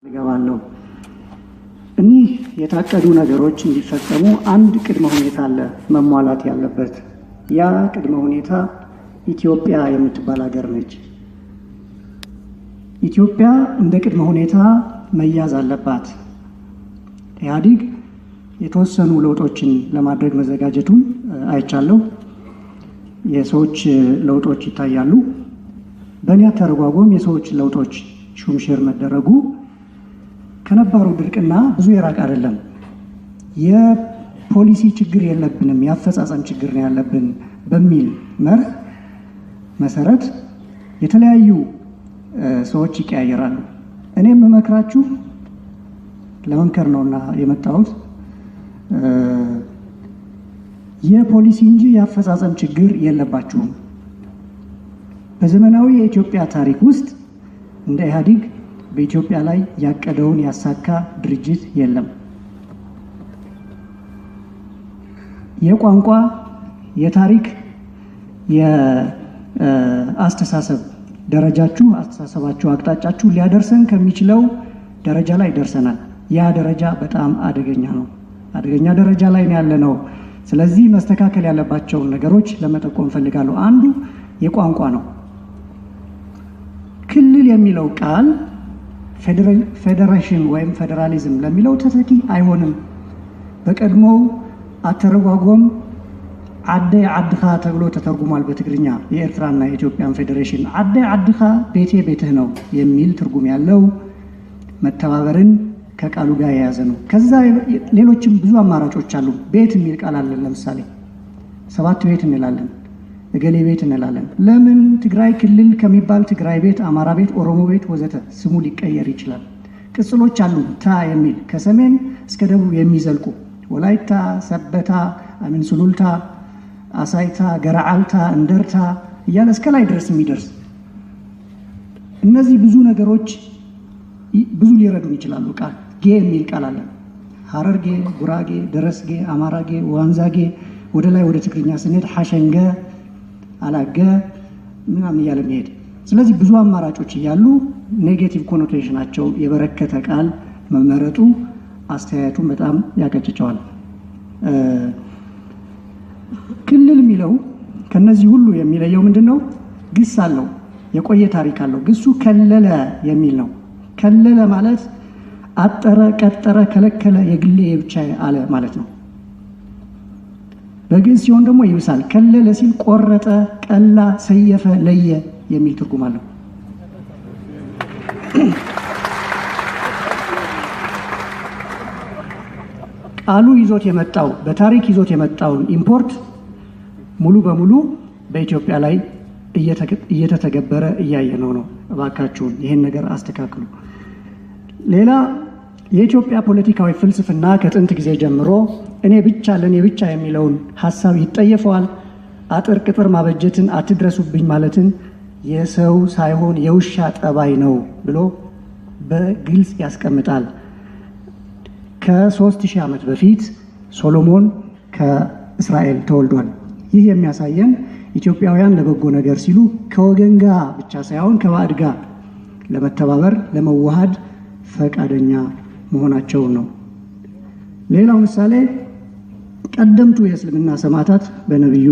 ልገባለሁ እኒህ የታቀዱ ነገሮች እንዲፈጸሙ አንድ ቅድመ ሁኔታ አለ መሟላት ያለበት። ያ ቅድመ ሁኔታ ኢትዮጵያ የምትባል ሀገር ነች። ኢትዮጵያ እንደ ቅድመ ሁኔታ መያዝ አለባት። ኢህአዲግ የተወሰኑ ለውጦችን ለማድረግ መዘጋጀቱን አይቻለሁ። የሰዎች ለውጦች ይታያሉ። በእኔ አተረጓጎም የሰዎች ለውጦች ሹምሽር መደረጉ ከነባሩ ድርቅና ብዙ የራቅ አይደለም። የፖሊሲ ችግር የለብንም፣ የአፈጻጸም ችግር ነው ያለብን በሚል መርህ መሰረት የተለያዩ ሰዎች ይቀያየራሉ። እኔም የምመክራችሁ ለመምከር ነውና የመጣሁት የፖሊሲ እንጂ የአፈጻጸም ችግር የለባችሁም። በዘመናዊ የኢትዮጵያ ታሪክ ውስጥ እንደ ኢህአዲግ በኢትዮጵያ ላይ ያቀደውን ያሳካ ድርጅት የለም። የቋንቋ፣ የታሪክ፣ የአስተሳሰብ ደረጃችሁ አስተሳሰባችሁ አቅጣጫችሁ ሊያደርሰን ከሚችለው ደረጃ ላይ ደርሰናል። ያ ደረጃ በጣም አደገኛ ነው። አደገኛ ደረጃ ላይ ነው ያለነው። ስለዚህ መስተካከል ያለባቸውን ነገሮች ለመጠቆም ፈልጋለሁ። አንዱ የቋንቋ ነው። ክልል የሚለው ቃል ፌዴሬሽን ወይም ፌዴራሊዝም ለሚለው ተተኪ አይሆንም። በቀድሞው አተረጓጎም አደይ አድኻ ተብሎ ተተርጉሟል በትግርኛ። የኤርትራና የኢትዮጵያን ፌዴሬሽን አደይ አድኻ ቤቴ ቤትህ ነው የሚል ትርጉም ያለው መተባበርን ከቃሉ ጋር የያዘ ነው። ከዛ ሌሎችም ብዙ አማራጮች አሉ። ቤት የሚል ቃል አለን። ለምሳሌ 7 ቤት እንላለን፣ እገሌ ቤት እንላለን። ለምን ትግራይ ክልል ከሚባል ትግራይ ቤት፣ አማራ ቤት፣ ኦሮሞ ቤት ወዘተ ስሙ ሊቀየር ይችላል። ቅጽሎች አሉ። ታ የሚል ከሰሜን እስከ ደቡብ የሚዘልቁ ወላይታ፣ ሰበታ፣ አሚን፣ ሱሉልታ፣ አሳይታ፣ ገራዓልታ፣ እንደርታ እያለ እስከ ላይ ድረስ የሚደርስ እነዚህ ብዙ ነገሮች ብዙ ሊረዱን ይችላሉ። ቃል ጌ የሚል ቃል አለ። ሀረርጌ፣ ጉራጌ፣ ደረስጌ፣ አማራጌ፣ ዋንዛጌ ወደ ላይ ወደ ትግርኛ ስንሄድ ሐሸንገ፣ አላገ ምናምን እያለ መሄድ። ስለዚህ ብዙ አማራጮች እያሉ ኔጌቲቭ ኮኖቴሽናቸው የበረከተ ቃል መመረጡ አስተያየቱን በጣም ያቀጭጨዋል። ክልል የሚለው ከነዚህ ሁሉ የሚለየው ምንድን ነው? ግስ አለው፣ የቆየ ታሪክ አለው። ግሱ ከለለ የሚል ነው። ከለለ ማለት አጠረ፣ ቀጠረ፣ ከለከለ፣ የግሌ የብቻዬ አለ ማለት ነው። በግዕዝ ሲሆን ደግሞ ይብሳል። ከለለ ሲል ቆረጠ፣ ቀላ፣ ሰየፈ፣ ለየ የሚል ትርጉም አለው። ቃሉ ይዞት የመጣው በታሪክ ይዞት የመጣውን ኢምፖርት ሙሉ በሙሉ በኢትዮጵያ ላይ እየተተገበረ እያየነው ነው። እባካችሁን ይህን ነገር አስተካክሉ። ሌላ የኢትዮጵያ ፖለቲካዊ ፍልስፍና ከጥንት ጊዜ ጀምሮ እኔ ብቻ ለእኔ ብቻ የሚለውን ሀሳብ ይጠየፈዋል። አጥር ቅጥር ማበጀትን፣ አትድረሱብኝ ማለትን የሰው ሳይሆን የውሻ ጠባይ ነው ብሎ በግልጽ ያስቀምጣል። ከ3000 ዓመት በፊት ሶሎሞን ከእስራኤል ተወልዷል። ይህ የሚያሳየን ኢትዮጵያውያን ለበጎ ነገር ሲሉ ከወገን ጋር ብቻ ሳይሆን ከባዕድ ጋር ለመተባበር ለመዋሃድ ፈቃደኛ መሆናቸውን ነው። ሌላው ምሳሌ ቀደምቱ የእስልምና ሰማዕታት በነቢዩ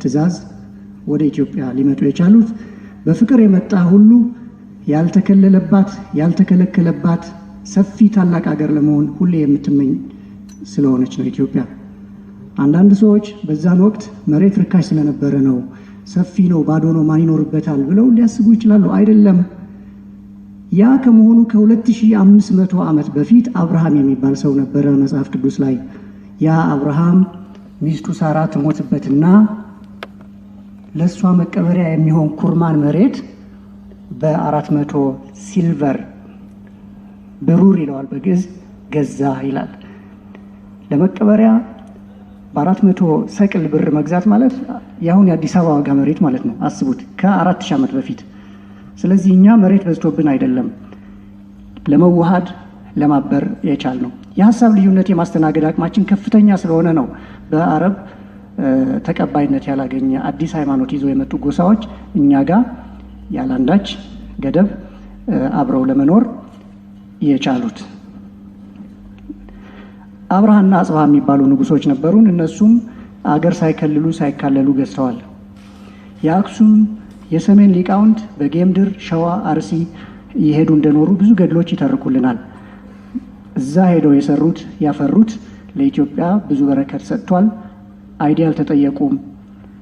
ትእዛዝ ወደ ኢትዮጵያ ሊመጡ የቻሉት በፍቅር የመጣ ሁሉ ያልተከለለባት ያልተከለከለባት ሰፊ ታላቅ ሀገር ለመሆን ሁሌ የምትመኝ ስለሆነች ነው ኢትዮጵያ። አንዳንድ ሰዎች በዛን ወቅት መሬት ርካሽ ስለነበረ ነው፣ ሰፊ ነው፣ ባዶ ነው፣ ማን ይኖርበታል ብለው ሊያስቡ ይችላሉ። አይደለም። ያ ከመሆኑ ከ2500 ዓመት በፊት አብርሃም የሚባል ሰው ነበረ መጽሐፍ ቅዱስ ላይ። ያ አብርሃም ሚስቱ ሳራ ትሞትበትና ለእሷ መቀበሪያ የሚሆን ኩርማን መሬት በ400 ሲልቨር ብሩር ይለዋል በግዕዝ ገዛ ይላል። ለመቀበሪያ በ400 ሰቅል ብር መግዛት ማለት የአሁን የአዲስ አበባ ዋጋ መሬት ማለት ነው። አስቡት፣ ከ4000 ዓመት በፊት። ስለዚህ እኛ መሬት በዝቶብን አይደለም፣ ለመዋሃድ ለማበር የቻል ነው። የሀሳብ ልዩነት የማስተናገድ አቅማችን ከፍተኛ ስለሆነ ነው በአረብ ተቀባይነት ያላገኘ አዲስ ሃይማኖት ይዞ የመጡ ጎሳዎች እኛ ጋር ያላንዳች ገደብ አብረው ለመኖር የቻሉት። አብርሃና አጽብሃ የሚባሉ ንጉሶች ነበሩን። እነሱም አገር ሳይከልሉ ሳይካለሉ ገዝተዋል። የአክሱም የሰሜን ሊቃውንት በጌምድር፣ ሸዋ፣ አርሲ ይሄዱ እንደኖሩ ብዙ ገድሎች ይተርኩልናል። እዛ ሄደው የሰሩት ያፈሩት ለኢትዮጵያ ብዙ በረከት ሰጥቷል። አይዲ አልተጠየቁም፣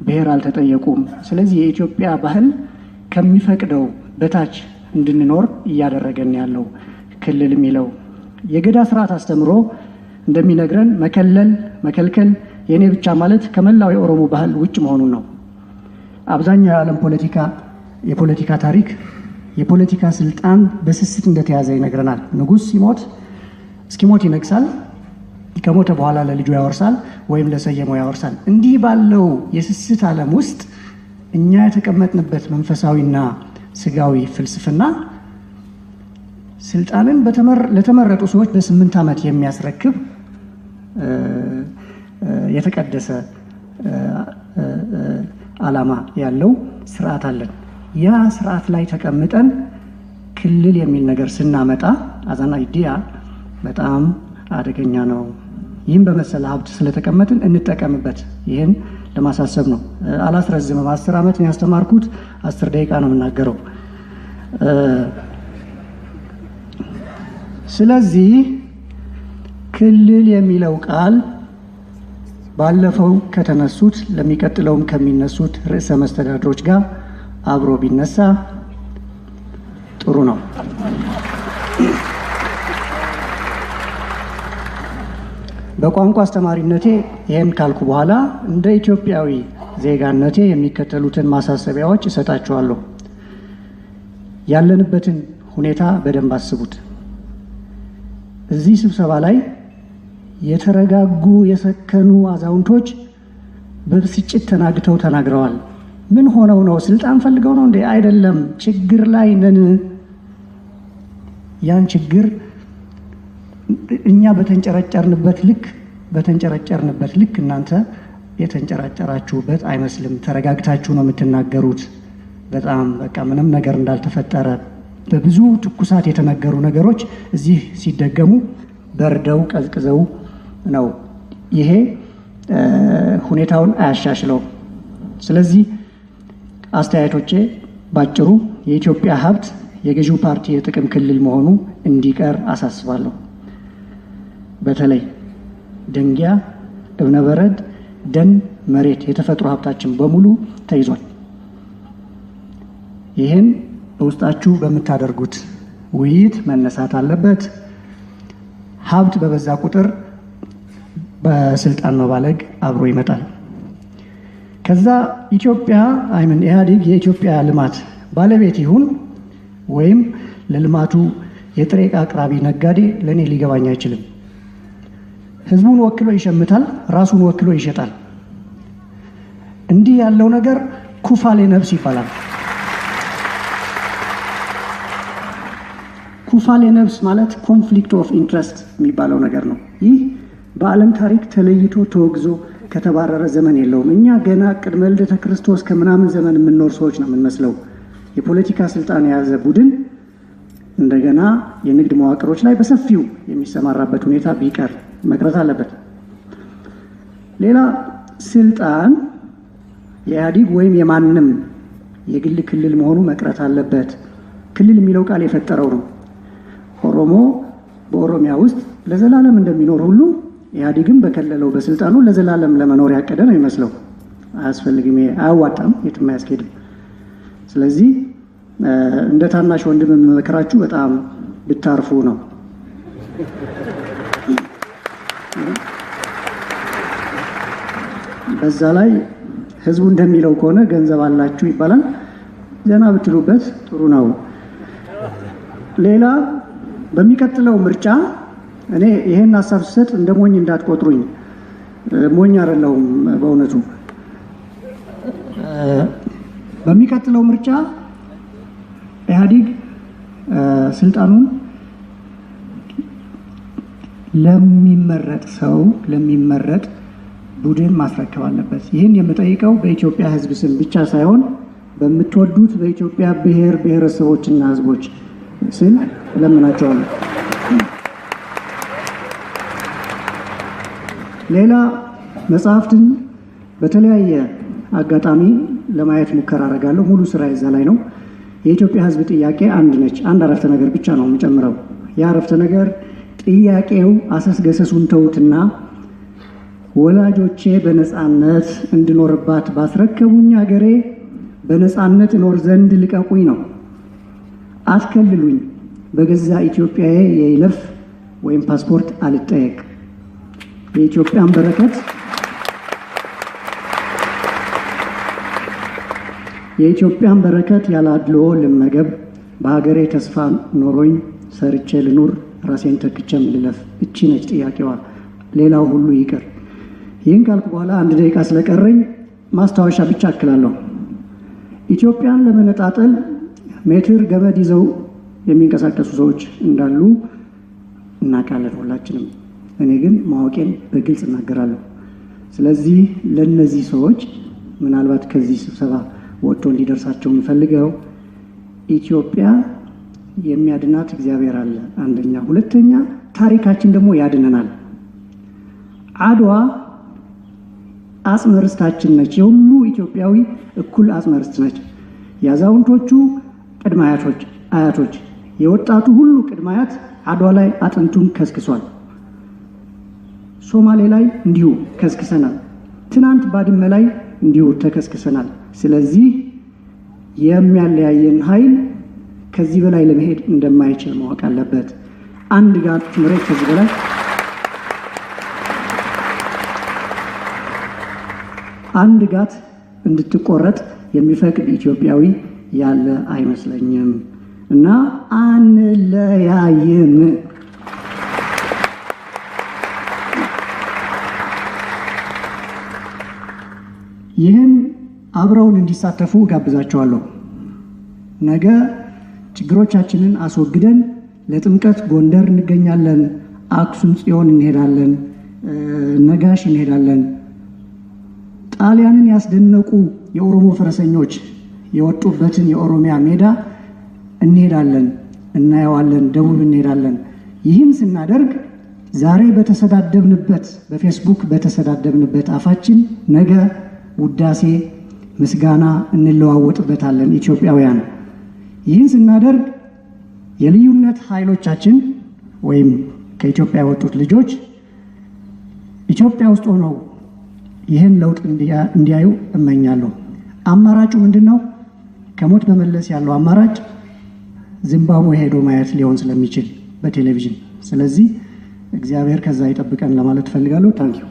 ብሔር አልተጠየቁም። ስለዚህ የኢትዮጵያ ባህል ከሚፈቅደው በታች እንድንኖር እያደረገን ያለው ክልል የሚለው የገዳ ስርዓት አስተምሮ እንደሚነግረን መከለል፣ መከልከል የኔ ብቻ ማለት ከመላው የኦሮሞ ባህል ውጭ መሆኑን ነው። አብዛኛው የዓለም የፖለቲካ ታሪክ የፖለቲካ ስልጣን በስስት እንደተያዘ ይነግረናል። ንጉስ እስኪሞት ይነግሳል፣ ከሞተ በኋላ ለልጁ ያወርሳል ወይም ለሰየመው ያወርሳል። እንዲህ ባለው የስስት ዓለም ውስጥ እኛ የተቀመጥንበት መንፈሳዊና ስጋዊ ፍልስፍና ስልጣንን ለተመረጡ ሰዎች በ8 ዓመት የሚያስረክብ የተቀደሰ ዓላማ ያለው ስርዓት አለን። ያ ስርዓት ላይ ተቀምጠን ክልል የሚል ነገር ስናመጣ አዛና ኢዲያ በጣም አደገኛ ነው። ይህም በመሰለ ሀብት ስለተቀመጥን እንጠቀምበት። ይህን ለማሳሰብ ነው። አላስረዝምም። 10 ዓመት ነው ያስተማርኩት። 10 ደቂቃ ነው የምናገረው። ስለዚህ ክልል የሚለው ቃል ባለፈው ከተነሱት ለሚቀጥለውም ከሚነሱት ርዕሰ መስተዳድሮች ጋር አብሮ ቢነሳ ጥሩ ነው። በቋንቋ አስተማሪነቴ ይህን ካልኩ በኋላ እንደ ኢትዮጵያዊ ዜጋነቴ የሚከተሉትን ማሳሰቢያዎች እሰጣችኋለሁ። ያለንበትን ሁኔታ በደንብ አስቡት። እዚህ ስብሰባ ላይ የተረጋጉ የሰከኑ አዛውንቶች በብስጭት ተናግተው ተናግረዋል። ምን ሆነው ነው? ስልጣን ፈልገው ነው እንዴ? አይደለም፣ ችግር ላይ ነን። ያን ችግር እኛ በተንጨረጨርንበት ልክ እናንተ የተንጨረጨራችሁበት አይመስልም። ተረጋግታችሁ ነው የምትናገሩት። በጣም በቃ ምንም ነገር እንዳልተፈጠረ በብዙ ትኩሳት የተነገሩ ነገሮች እዚህ ሲደገሙ በርደው ቀዝቅዘው ነው። ይሄ ሁኔታውን አያሻሽለው። ስለዚህ አስተያየቶቼ ባጭሩ የኢትዮጵያ ሀብት የገዢው ፓርቲ የጥቅም ክልል መሆኑ እንዲቀር አሳስባለሁ። በተለይ ደንጊያ፣ እብነበረድ፣ ደን፣ መሬት የተፈጥሮ ሀብታችን በሙሉ ተይዟል። ይህን በውስጣችሁ በምታደርጉት ውይይት መነሳት አለበት። ሀብት በበዛ ቁጥር በስልጣን መባለግ አብሮ ይመጣል። ከዛ ኢህአዴግ የኢትዮጵያ ልማት ባለቤት ይሁን ወይም ለልማቱ የጥሬ ዕቃ አቅራቢ ነጋዴ ለእኔ ሊገባኝ አይችልም። ህዝቡን ወክሎ ይሸምታል፣ ራሱን ወክሎ ይሸጣል። እንዲህ ያለው ነገር ኩፋሌ ነፍስ ይባላል። ኩፋሌ ነፍስ ማለት ኮንፍሊክት ኦፍ ኢንትረስት የሚባለው ነገር ነው። ይህ በዓለም ታሪክ ተለይቶ ተወግዞ ከተባረረ ዘመን የለውም። እኛ ገና ቅድመ ልደተ ክርስቶስ ከምናምን ዘመን የምንኖር ሰዎች ነው የምንመስለው። የፖለቲካ ስልጣን የያዘ ቡድን እንደገና የንግድ መዋቅሮች ላይ በሰፊው የሚሰማራበት ሁኔታ ቢቀር መቅረት አለበት። ሌላ ስልጣን የኢህአዴግ ወይም የማንም የግል ክልል መሆኑ መቅረት አለበት። ክልል የሚለው ቃል የፈጠረው ነው። ኦሮሞ በኦሮሚያ ውስጥ ለዘላለም እንደሚኖር ሁሉ ኢህአዴግም በከለለው በስልጣኑ ለዘላለም ለመኖር ያቀደ ነው ይመስለው። አያስፈልግም፣ አያዋጣም፣ የትም አያስኬድም። ስለዚህ እንደ ታናሽ ወንድም የምመክራችሁ በጣም ብታርፉ ነው። በዛ ላይ ህዝቡ እንደሚለው ከሆነ ገንዘብ አላችሁ ይባላል። ዘና ብትሉበት ጥሩ ነው። ሌላ በሚቀጥለው ምርጫ እኔ ይሄን ሀሳብ ስሰጥ እንደ ሞኝ እንዳትቆጥሩኝ። ሞኝ አይደለሁም በእውነቱ። በሚቀጥለው ምርጫ ኢህአዴግ ስልጣኑን ለሚመረጥ ሰው ለሚመረጥ ቡድን ማስረከብ አለበት። ይህን የምጠይቀው በኢትዮጵያ ህዝብ ስም ብቻ ሳይሆን በምትወዱት በኢትዮጵያ ብሔር ብሔረሰቦችና ህዝቦች ስም እለምናቸዋለሁ። ሌላ መጽሐፍትን በተለያየ አጋጣሚ ለማየት ሙከራ አደርጋለሁ። ሙሉ ስራ ይዛ ላይ ነው። የኢትዮጵያ ሕዝብ ጥያቄ አንድ ነች። አንድ አረፍተ ነገር ብቻ ነው የምጨምረው። ያ አረፍተ ነገር ጥያቄው አሰስገሰሱን ተውትና ወላጆቼ በነፃነት እንድኖርባት ባስረከቡኝ ሀገሬ በነፃነት እኖር ዘንድ ልቀቁኝ ነው። አትከልሉኝ፣ በገዛ ኢትዮጵያዬ የይለፍ ወይም ፓስፖርት አልጠየቅ። የኢትዮጵያን በረከት ያላድሎ ልመገብ፣ በሀገሬ ተስፋ ኖሮኝ ሰርቼ ልኑር፣ ራሴን ተክቼም ልለፍ። እቺ ነች ጥያቄዋ። ሌላው ሁሉ ይቅር። ይህን ካልኩ በኋላ 1 ደቂቃ ስለቀረኝ ማስታወሻ ብቻ አክላለሁ። ኢትዮጵያን ለመነጣጠል ሜትር ገመድ ይዘው የሚንቀሳቀሱ ሰዎች እንዳሉ እናውቃለን ሁላችንም። እኔ ግን ማወቄን በግልጽ እናገራለሁ። ስለዚህ ለነዚህ ሰዎች ምናልባት ከዚህ ስብሰባ ወጥቶ እንዲደርሳቸው የምፈልገው ኢትዮጵያ የሚያድናት እግዚአብሔር አለ፣ አንደኛ። ሁለተኛ ታሪካችን ደግሞ ያድነናል። አድዋ አጽመ ርስታችን ነች። የሁሉ ኢትዮጵያዊ እኩል አጽመ ርስት ነች። የአዛውንቶቹ ቅድመ አያቶች፣ የወጣቱ ሁሉ ቅድመ አያት አድዋ ላይ አጥንቱን ከስክሷል። ሶማሌ ላይ እንዲሁ ከስክሰናል። ትናንት ባድመ ላይ እንዲሁ ተከስክሰናል። ስለዚህ የሚያለያየን ኃይል ከዚህ በላይ ለመሄድ እንደማይችል ማወቅ አለበት። አንድ ጋት መሬት ከዚህ በላይ አንድ ጋት እንድትቆረጥ የሚፈቅድ ኢትዮጵያዊ ያለ አይመስለኝም እና አንለያይም። ይህን አብረውን እንዲሳተፉ ጋብዛቸዋለሁ። ነገ ችግሮቻችንን አስወግደን ለጥምቀት ጎንደር እንገኛለን፣ አክሱም ጽዮን እንሄዳለን፣ ነጋሽ እንሄዳለን። ጣሊያንን ያስደነቁ የኦሮሞ ፈረሰኞች የወጡበትን የኦሮሚያ ሜዳ እንሄዳለን፣ እናየዋለን፣ ደቡብ እንሄዳለን። ይህን ስናደርግ ዛሬ በተሰዳደብንበት በፌስቡክ በተሰዳደብንበት አፋችን ነገ ውዳሴ ምስጋና እንለዋወጥበታለን ኢትዮጵያውያን። ይህን ስናደርግ የልዩነት ኃይሎቻችን ወይም ከኢትዮጵያ የወጡት ልጆች ኢትዮጵያ ውስጥ ሆነው ይህን ለውጥ እንዲያዩ እመኛለሁ። አማራጩ ምንድን ነው? ከሞት በመለስ ያለው አማራጭ ዚምባብዌ ሄዶ ማየት ሊሆን ስለሚችል በቴሌቪዥን። ስለዚህ እግዚአብሔር ከዛ ይጠብቀን ለማለት ፈልጋለሁ። ታንኪዩ